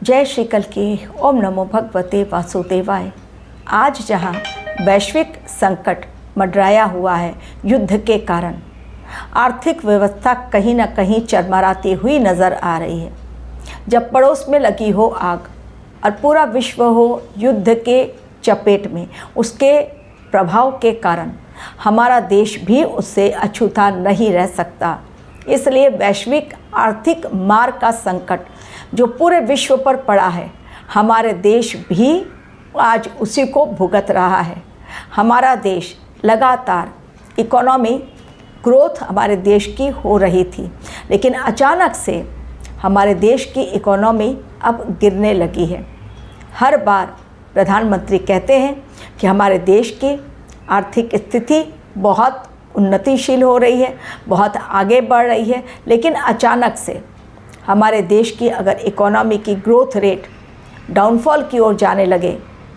जय श्री कल की ओम नमो भगवते वासुदेवाय। आज जहां वैश्विक संकट मंडराया हुआ है युद्ध के कारण, आर्थिक व्यवस्था कहीं ना कहीं चरमराती हुई नज़र आ रही है। जब पड़ोस में लगी हो आग और पूरा विश्व हो युद्ध के चपेट में, उसके प्रभाव के कारण हमारा देश भी उससे अछूता नहीं रह सकता। इसलिए वैश्विक आर्थिक मार का संकट जो पूरे विश्व पर पड़ा है, हमारे देश भी आज उसी को भुगत रहा है। हमारा देश लगातार इकोनॉमी ग्रोथ हमारे देश की हो रही थी, लेकिन अचानक से हमारे देश की इकोनॉमी अब गिरने लगी है। हर बार प्रधानमंत्री कहते हैं कि हमारे देश की आर्थिक स्थिति बहुत उन्नतिशील हो रही है, बहुत आगे बढ़ रही है, लेकिन अचानक से हमारे देश की अगर इकोनॉमी की ग्रोथ रेट डाउनफॉल की ओर जाने लगे,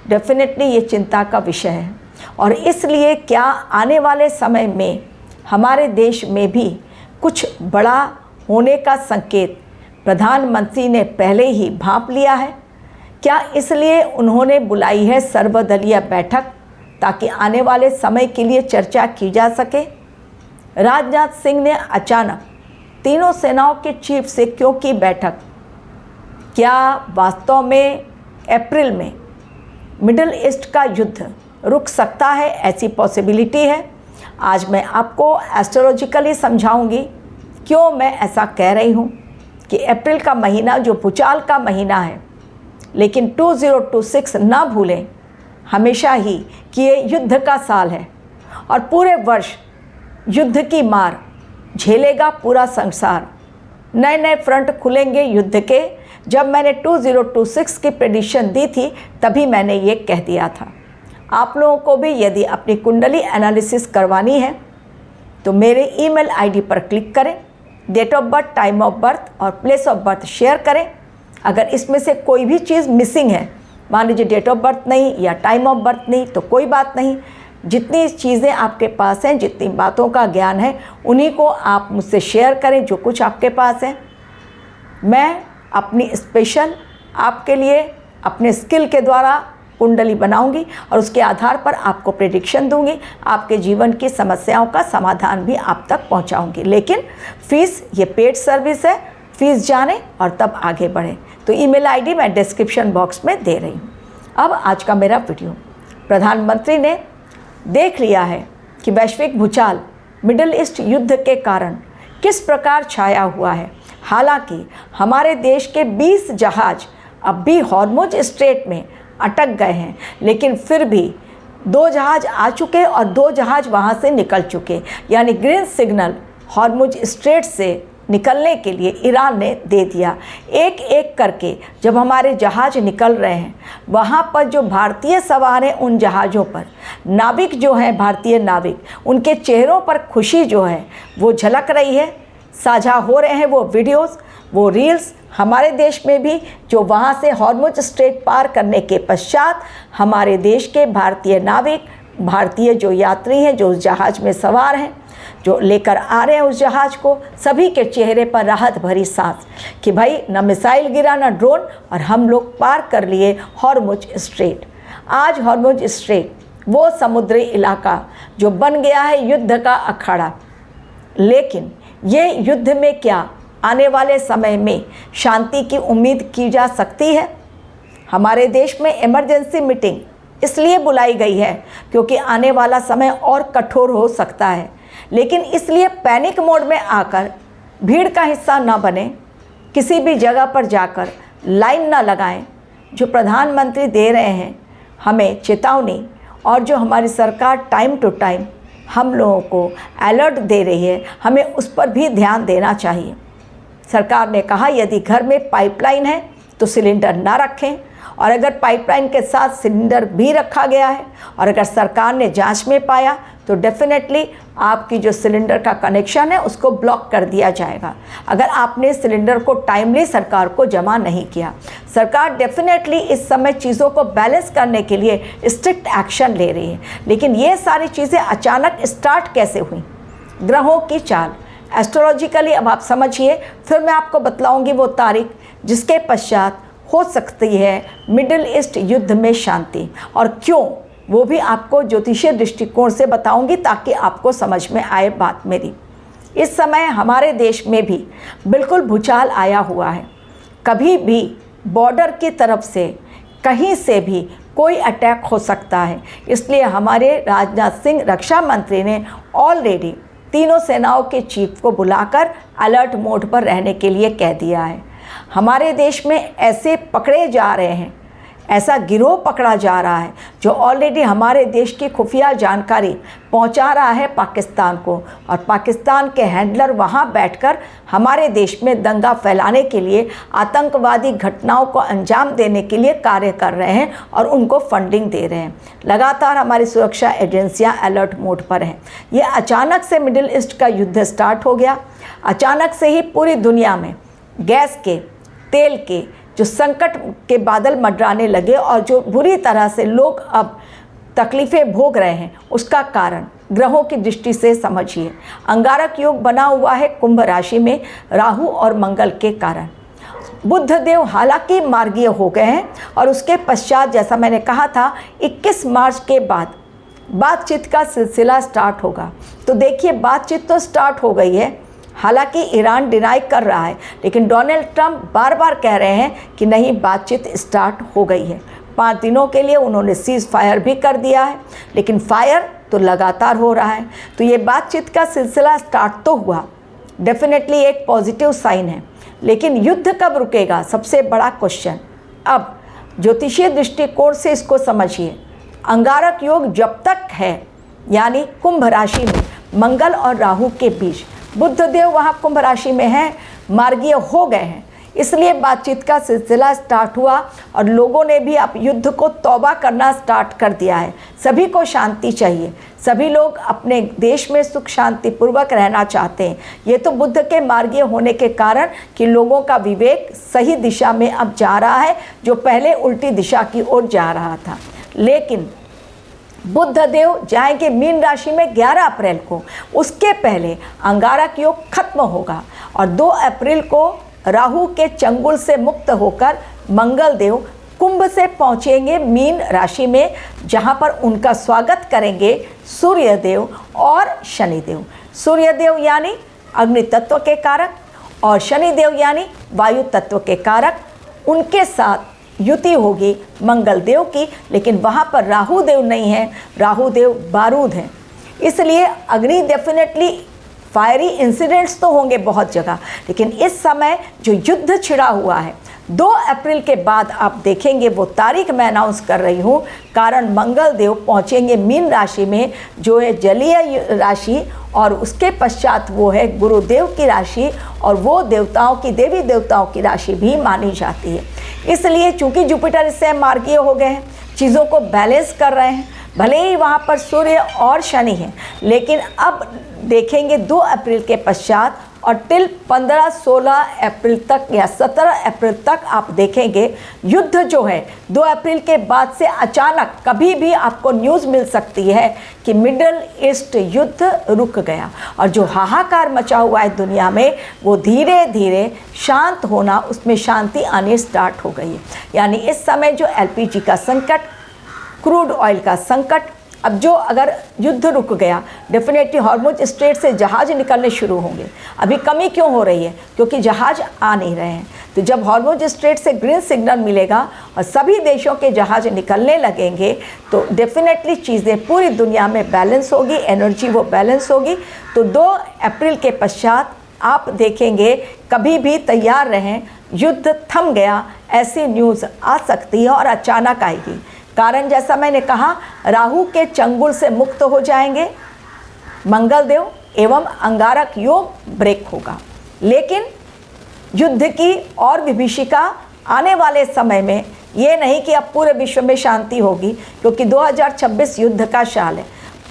डेफिनेटली ये चिंता का विषय है। और इसलिए क्या आने वाले समय में हमारे देश में भी कुछ बड़ा होने का संकेत प्रधानमंत्री ने पहले ही भांप लिया है? क्या इसलिए उन्होंने बुलाई है सर्वदलीय बैठक, ताकि आने वाले समय के लिए चर्चा की जा सके? राजनाथ सिंह ने अचानक तीनों सेनाओं के चीफ से क्यों की बैठक? क्या वास्तव में अप्रैल में मिडिल ईस्ट का युद्ध रुक सकता है? ऐसी पॉसिबिलिटी है। आज मैं आपको एस्ट्रोलॉजिकली समझाऊंगी क्यों मैं ऐसा कह रही हूँ कि अप्रैल का महीना जो भूचाल का महीना है, लेकिन 2026 ना भूलें हमेशा ही कि ये युद्ध का साल है और पूरे वर्ष युद्ध की मार झेलेगा पूरा संसार। नए नए फ्रंट खुलेंगे युद्ध के। जब मैंने 2026 की प्रेडिक्शन दी थी, तभी मैंने ये कह दिया था। आप लोगों को भी यदि अपनी कुंडली एनालिसिस करवानी है तो मेरे ईमेल आईडी पर क्लिक करें, date of birth, time of birth और प्लेस ऑफ बर्थ शेयर करें। अगर इसमें से कोई भी चीज़ मिसिंग है, मान लीजिए डेट ऑफ बर्थ नहीं या टाइम ऑफ बर्थ नहीं, तो कोई बात नहीं। जितनी चीज़ें आपके पास हैं, जितनी बातों का ज्ञान है, उन्हीं को आप मुझसे शेयर करें जो कुछ आपके पास है। मैं अपनी स्पेशल आपके लिए अपने स्किल के द्वारा कुंडली बनाऊंगी और उसके आधार पर आपको प्रेडिक्शन दूंगी, आपके जीवन की समस्याओं का समाधान भी आप तक पहुंचाऊंगी। लेकिन फ़ीस ये पेड सर्विस है, फ़ीस जाने और तब आगे बढ़े। तो ईमेल आईडी मैं डिस्क्रिप्शन बॉक्स में दे रही हूँ। अब आज का मेरा वीडियो, प्रधानमंत्री ने देख लिया है कि वैश्विक भूचाल मिडिल ईस्ट युद्ध के कारण किस प्रकार छाया हुआ है। हालांकि हमारे देश के 20 जहाज़ अब भी हॉर्मुज स्ट्रेट में अटक गए हैं, लेकिन फिर भी 2 जहाज़ आ चुके और 2 जहाज़ वहां से निकल चुके। यानी ग्रीन सिग्नल हॉर्मुज स्ट्रेट से निकलने के लिए ईरान ने दे दिया। एक एक करके जब हमारे जहाज़ निकल रहे हैं, वहाँ पर जो भारतीय सवार हैं उन जहाज़ों पर, नाविक जो हैं भारतीय नाविक, उनके चेहरों पर खुशी जो है वो झलक रही है। साझा हो रहे हैं वो वीडियोस, वो रील्स हमारे देश में भी, जो वहाँ से हॉर्मुज स्ट्रेट पार करने के पश्चात हमारे देश के भारतीय नाविक, भारतीय जो यात्री हैं, जो उस जहाज़ में सवार हैं, जो लेकर आ रहे हैं उस जहाज़ को, सभी के चेहरे पर राहत भरी सांस कि भाई न मिसाइल गिरा न ड्रोन, और हम लोग पार कर लिए हॉर्मुज स्ट्रेट। आज हॉर्मुज स्ट्रेट वो समुद्री इलाका जो बन गया है युद्ध का अखाड़ा। लेकिन ये युद्ध में क्या आने वाले समय में शांति की उम्मीद की जा सकती है? हमारे देश में इमरजेंसी मीटिंग इसलिए बुलाई गई है क्योंकि आने वाला समय और कठोर हो सकता है। लेकिन इसलिए पैनिक मोड में आकर भीड़ का हिस्सा न बने, किसी भी जगह पर जाकर लाइन न लगाएं। जो प्रधानमंत्री दे रहे हैं हमें चेतावनी, और जो हमारी सरकार टाइम टू टाइम हम लोगों को अलर्ट दे रही है, हमें उस पर भी ध्यान देना चाहिए। सरकार ने कहा यदि घर में पाइपलाइन है तो सिलेंडर ना रखें, और अगर पाइपलाइन के साथ सिलेंडर भी रखा गया है और अगर सरकार ने जांच में पाया तो डेफिनेटली आपकी जो सिलेंडर का कनेक्शन है उसको ब्लॉक कर दिया जाएगा, अगर आपने सिलेंडर को टाइमली सरकार को जमा नहीं किया। सरकार डेफिनेटली इस समय चीज़ों को बैलेंस करने के लिए स्ट्रिक्ट एक्शन ले रही है। लेकिन ये सारी चीज़ें अचानक स्टार्ट कैसे हुई? ग्रहों की चाल, एस्ट्रोलॉजिकली अब आप समझिए, फिर मैं आपको बतलाऊंगी वो तारीख जिसके पश्चात हो सकती है मिडिल ईस्ट युद्ध में शांति, और क्यों वो भी आपको ज्योतिषीय दृष्टिकोण से बताऊंगी ताकि आपको समझ में आए बात मेरी। इस समय हमारे देश में भी बिल्कुल भूचाल आया हुआ है। कभी भी बॉर्डर की तरफ से कहीं से भी कोई अटैक हो सकता है। इसलिए हमारे राजनाथ सिंह रक्षा मंत्री ने ऑलरेडी तीनों सेनाओं के चीफ को बुलाकर अलर्ट मोड पर रहने के लिए कह दिया है। हमारे देश में ऐसे पकड़े जा रहे हैं, ऐसा गिरोह पकड़ा जा रहा है जो ऑलरेडी हमारे देश की खुफिया जानकारी पहुंचा रहा है पाकिस्तान को, और पाकिस्तान के हैंडलर वहां बैठकर हमारे देश में दंगा फैलाने के लिए, आतंकवादी घटनाओं को अंजाम देने के लिए कार्य कर रहे हैं और उनको फंडिंग दे रहे हैं। लगातार हमारी सुरक्षा एजेंसियां अलर्ट मोड पर हैं। ये अचानक से मिडिल ईस्ट का युद्ध स्टार्ट हो गया। अचानक से ही पूरी दुनिया में गैस के, तेल के जो संकट के बादल मंडराने लगे और जो बुरी तरह से लोग अब तकलीफ़ें भोग रहे हैं, उसका कारण ग्रहों की दृष्टि से समझिए। अंगारक योग बना हुआ है कुंभ राशि में राहु और मंगल के कारण। बुध देव हालांकि मार्गीय हो गए हैं और उसके पश्चात जैसा मैंने कहा था 21 मार्च के बाद बातचीत का सिलसिला स्टार्ट होगा। तो देखिए, बातचीत तो स्टार्ट हो गई है। हालांकि ईरान डिनाई कर रहा है, लेकिन डोनाल्ड ट्रंप बार बार कह रहे हैं कि नहीं, बातचीत स्टार्ट हो गई है। 5 दिनों के लिए उन्होंने सीज़ फायर भी कर दिया है, लेकिन फायर तो लगातार हो रहा है। तो ये बातचीत का सिलसिला स्टार्ट तो हुआ, डेफिनेटली एक पॉजिटिव साइन है, लेकिन युद्ध कब रुकेगा, सबसे बड़ा क्वेश्चन। अब ज्योतिषीय दृष्टिकोण से इसको समझिए। अंगारक योग जब तक है, यानी कुंभ राशि में मंगल और राहु के बीच, बुध देव वहाँ कुंभ राशि में हैं, मार्गीय हो गए हैं, इसलिए बातचीत का सिलसिला स्टार्ट हुआ और लोगों ने भी अब युद्ध को तौबा करना स्टार्ट कर दिया है। सभी को शांति चाहिए, सभी लोग अपने देश में सुख शांति पूर्वक रहना चाहते हैं। ये तो बुध के मार्गीय होने के कारण कि लोगों का विवेक सही दिशा में अब जा रहा है, जो पहले उल्टी दिशा की ओर जा रहा था। लेकिन बुध देव जाएंगे मीन राशि में 11 अप्रैल को, उसके पहले अंगारक योग खत्म होगा और 2 अप्रैल को राहु के चंगुल से मुक्त होकर मंगल देव कुंभ से पहुंचेंगे मीन राशि में, जहां पर उनका स्वागत करेंगे सूर्य देव और शनि देव। सूर्य देव यानी अग्नि तत्व के कारक और शनि देव यानी वायु तत्व के कारक, उनके साथ युति होगी मंगल देव की। लेकिन वहाँ पर राहु देव नहीं है, राहु देव बारूद हैं, इसलिए अग्नि डेफिनेटली फायरी इंसिडेंट्स तो होंगे बहुत जगह। लेकिन इस समय जो युद्ध छिड़ा हुआ है 2 अप्रैल के बाद आप देखेंगे, वो तारीख मैं अनाउंस कर रही हूँ, कारण मंगल देव पहुँचेंगे मीन राशि में, जो है जलीय राशि, और उसके पश्चात वो है गुरुदेव की राशि, और वो देवताओं की, देवी देवताओं की राशि भी मानी जाती है। इसलिए चूंकि जुपिटर इससे मार्गीय हो गए हैं, चीज़ों को बैलेंस कर रहे हैं, भले ही वहाँ पर सूर्य और शनि हैं, लेकिन अब देखेंगे 2 अप्रैल के पश्चात और टिल 15-16 अप्रैल तक या 17 अप्रैल तक आप देखेंगे युद्ध जो है 2 अप्रैल के बाद से अचानक कभी भी आपको न्यूज़ मिल सकती है कि मिडिल ईस्ट युद्ध रुक गया, और जो हाहाकार मचा हुआ है दुनिया में वो धीरे धीरे शांत होना, उसमें शांति आनी स्टार्ट हो गई है। यानी इस समय जो एलपीजी का संकट, क्रूड ऑयल का संकट, अब जो अगर युद्ध रुक गया डेफिनेटली हॉर्मुज स्ट्रेट से जहाज़ निकलने शुरू होंगे। अभी कमी क्यों हो रही है, क्योंकि जहाज़ आ नहीं रहे हैं। तो जब हॉर्मुज स्ट्रेट से ग्रीन सिग्नल मिलेगा और सभी देशों के जहाज़ निकलने लगेंगे तो डेफिनेटली चीज़ें पूरी दुनिया में बैलेंस होगी, एनर्जी वो बैलेंस होगी। तो 2 अप्रैल के पश्चात आप देखेंगे, कभी भी तैयार रहें, युद्ध थम गया ऐसी न्यूज़ आ सकती है और अचानक आएगी। कारण जैसा मैंने कहा, राहु के चंगुल से मुक्त हो जाएंगे मंगल देव एवं अंगारक योग ब्रेक होगा। लेकिन युद्ध की और विभीषिका आने वाले समय में ये नहीं कि अब पूरे विश्व में शांति होगी, क्योंकि 2026 युद्ध का साल है।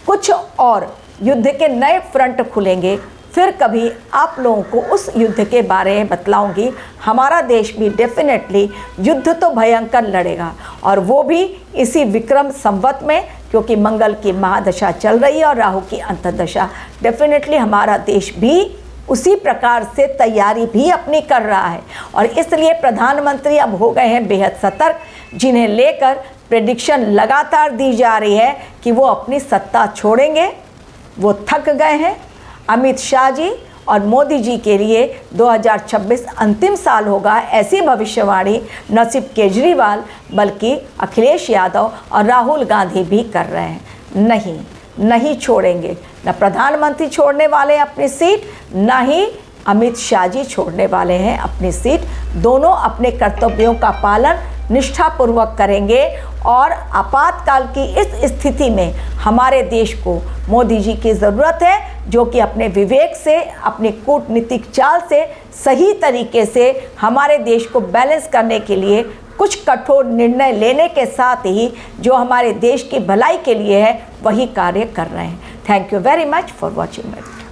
कुछ और युद्ध के नए फ्रंट खुलेंगे, फिर कभी आप लोगों को उस युद्ध के बारे में बतलाऊंगी। हमारा देश भी डेफिनेटली युद्ध तो भयंकर लड़ेगा, और वो भी इसी विक्रम संवत में, क्योंकि मंगल की महादशा चल रही है और राहु की अंतर्दशा। डेफिनेटली हमारा देश भी उसी प्रकार से तैयारी भी अपनी कर रहा है। और इसलिए प्रधानमंत्री अब हो गए हैं बेहद सतर्क, जिन्हें लेकर प्रेडिक्शन लगातार दी जा रही है कि वो अपनी सत्ता छोड़ेंगे। वो थक गए हैं। अमित शाह जी और मोदी जी के लिए 2026 अंतिम साल होगा, ऐसी भविष्यवाणी न सिर्फ केजरीवाल बल्कि अखिलेश यादव और राहुल गांधी भी कर रहे हैं। नहीं छोड़ेंगे। न प्रधानमंत्री छोड़ने वाले अपनी सीट, न ही अमित शाह जी छोड़ने वाले हैं अपनी सीट। दोनों अपने कर्तव्यों का पालन निष्ठापूर्वक करेंगे और आपातकाल की इस स्थिति में हमारे देश को मोदी जी की ज़रूरत है, जो कि अपने विवेक से, अपनी कूटनीतिक चाल से सही तरीके से हमारे देश को बैलेंस करने के लिए कुछ कठोर निर्णय लेने के साथ ही जो हमारे देश की भलाई के लिए है वही कार्य कर रहे हैं। Thank you very much for watching my video.